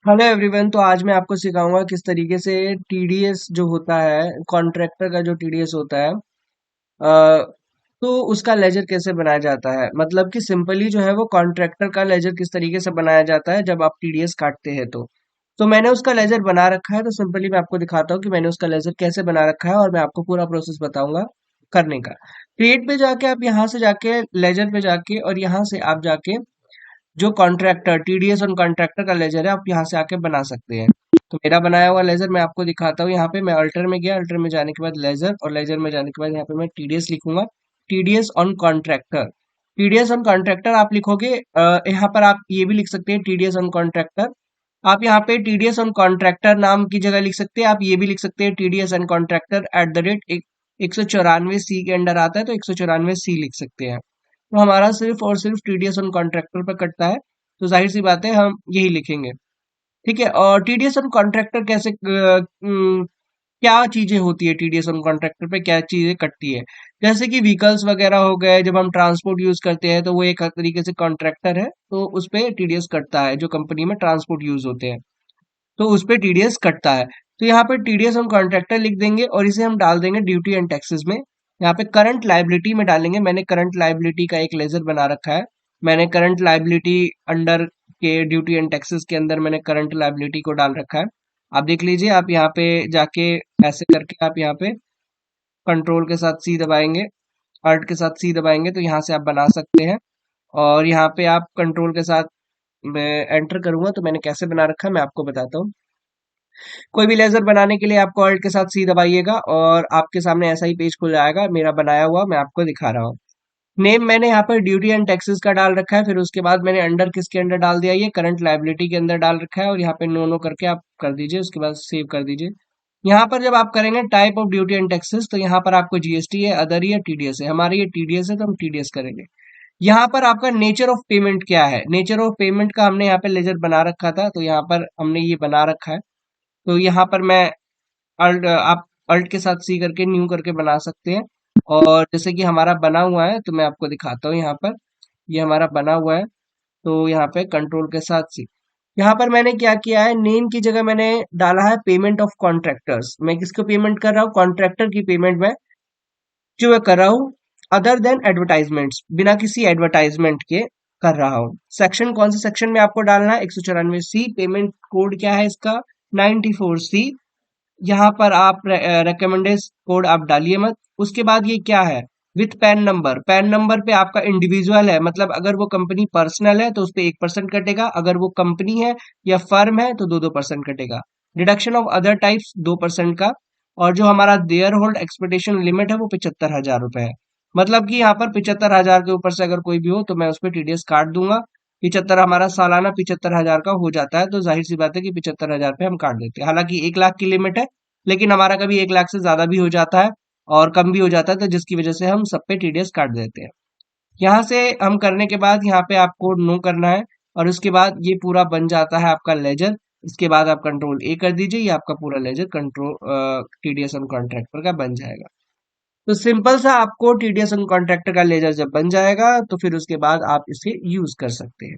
Hello everyone. तो आज मैं आपको सिखाऊंगा किस तरीके से टीडीएस जो होता है, कॉन्ट्रैक्टर का जो टीडीएस होता है, तो उसका लेजर कैसे बनाया जाता है। मतलब कि सिंपली जो है वो कॉन्ट्रैक्टर का लेजर किस तरीके से बनाया जाता है जब आप टीडीएस काटते हैं। तो मैंने उसका लेजर बना रखा है। तो सिंपली मैं आपको दिखाता हूँ कि मैंने उसका लेजर कैसे बना रखा है और मैं आपको पूरा प्रोसेस बताऊंगा करने का। क्रिएट पे जाके आप यहाँ से जाके लेजर पे जाके और यहाँ से आप जाके जो कॉन्ट्रैक्टर टीडीएस ऑन कॉन्ट्रैक्टर का लेजर है, आप यहाँ से आके बना सकते हैं। तो मेरा बनाया हुआ लेजर मैं आपको दिखाता हूँ। यहाँ पे मैं अल्टर में गया, अल्टर में जाने के बाद लेजर, और लेजर में जाने के बाद यहाँ पे मैं टीडीएस लिखूंगा। TDS on contractor, TDS on contractor आप लिखोगे। यहाँ पर आप ये भी लिख सकते हैं टीडीएस ऑन कॉन्ट्रैक्टर। आप यहाँ पे टीडीएस ऑन कॉन्ट्रैक्टर नाम की जगह लिख सकते हैं। आप ये भी लिख सकते हैं TDS on contractor at the rate 194 सी के अंडर आता है, तो 194 सी लिख सकते हैं। तो हमारा सिर्फ और सिर्फ टीडीएस ऑन कॉन्ट्रैक्टर पर कटता है, तो जाहिर सी बात है हम यही लिखेंगे। ठीक है। और टीडीएस ऑन कॉन्ट्रैक्टर कैसे क्या चीजें होती है, टीडीएस ऑन कॉन्ट्रैक्टर पे क्या चीजें कटती है। जैसे कि व्हीकल्स वगैरह हो गए, जब हम ट्रांसपोर्ट यूज करते हैं तो वो एक तरीके से कॉन्ट्रैक्टर है, तो उस पे टीडीएस कटता है। जो कंपनी में ट्रांसपोर्ट यूज होते हैं तो उस पे टीडीएस कटता है। तो यहाँ पे टीडीएस हम कॉन्ट्रैक्टर लिख देंगे और इसे हम डाल देंगे ड्यूटी एंड टैक्सेस में। यहाँ पे करंट लायबिलिटी में डालेंगे। मैंने करंट लायबिलिटी का एक लेजर बना रखा है। मैंने करंट लायबिलिटी अंडर के ड्यूटी एंड टैक्सेस के अंदर मैंने करंट लायबिलिटी को डाल रखा है। आप देख लीजिए, आप यहाँ पे जाके ऐसे करके आप यहाँ पे कंट्रोल के साथ सी दबाएंगे, अल्ट के साथ सी दबाएंगे तो यहाँ से आप बना सकते हैं। और यहाँ पे आप कंट्रोल के साथ मैं एंटर करूंगा तो मैंने कैसे बना रखा है मैं आपको बताता हूँ। कोई भी लेजर बनाने के लिए आपको ऑल्ट के साथ सी दबाइएगा और आपके सामने ऐसा ही पेज खुल जाएगा। मेरा बनाया हुआ मैं आपको दिखा रहा हूँ। नेम मैंने यहाँ पर ड्यूटी एंड टैक्सेस का डाल रखा है। फिर उसके बाद मैंने अंडर किसके अंडर डाल दिया, ये करंट लायबिलिटी के अंदर डाल रखा है। और यहाँ पे नो नो करके आप कर दीजिए, उसके बाद सेव कर दीजिए। यहाँ पर जब आप करेंगे type of duty and taxes, तो यहाँ पर आपको जीएसटी है, अदर है, टीडीएस है। हमारे ये टीडीएस है तो हम टीडीएस करेंगे। यहाँ पर आपका नेचर ऑफ पेमेंट क्या है, नेचर ऑफ पेमेंट का हमने यहाँ पे लेजर बना रखा था, तो यहाँ पर हमने ये बना रखा है। तो यहाँ पर मैं आप अल्ट के साथ सी करके न्यू करके बना सकते हैं। और जैसे कि हमारा बना हुआ है तो मैं आपको दिखाता हूँ। यहाँ पर ये हमारा बना हुआ है, तो यहाँ पे कंट्रोल के साथ सी। यहाँ पर मैंने क्या किया है, नेम की जगह मैंने डाला है पेमेंट ऑफ कॉन्ट्रैक्टर्स। मैं किसको पेमेंट कर रहा हूँ, कॉन्ट्रैक्टर की पेमेंट में जो मैं कर रहा हूँ, अदर देन एडवर्टाइजमेंट्स, बिना किसी एडवर्टाइजमेंट के कर रहा हूँ। सेक्शन कौन से सेक्शन में आपको डालना है, 194 सी। पेमेंट कोड क्या है इसका, 94 सी। यहाँ पर आप रिकमेंडेड कोड आप डालिए मत। उसके बाद ये क्या है, with pan number. Pan number पे आपका इंडिविजुअल है, मतलब अगर वो कंपनी पर्सनल है तो उस पे 1% कटेगा, अगर वो कंपनी है या फर्म है तो 2% कटेगा। डिडक्शन ऑफ अदर टाइप्स 2% का। और जो हमारा देयर होल्ड एक्सपेक्टेशन लिमिट है वो 75,000 रुपए है। मतलब कि यहाँ पर 75,000 के ऊपर से अगर कोई भी हो तो मैं उस पर टीडीएस काट दूंगा। 75 हमारा सालाना 75,000 का हो जाता है, तो जाहिर सी बात है कि 75,000 पे हम काट देते हैं। हालांकि 1 लाख की लिमिट है, लेकिन हमारा कभी 1 लाख से ज्यादा भी हो जाता है और कम भी हो जाता है, तो जिसकी वजह से हम सब पे टीडीएस काट देते हैं। यहाँ से हम करने के बाद यहाँ पे आपको नो करना है। और उसके बाद ये पूरा बन जाता है आपका लेजर। इसके बाद आप कंट्रोल ए कर दीजिए, ये आपका पूरा ledger control TDS on contractor का बन जाएगा। तो सिंपल सा आपको टीडीएस ऑन कॉन्ट्रैक्टर का लेजर जब बन जाएगा तो फिर उसके बाद आप इसे यूज कर सकते हैं।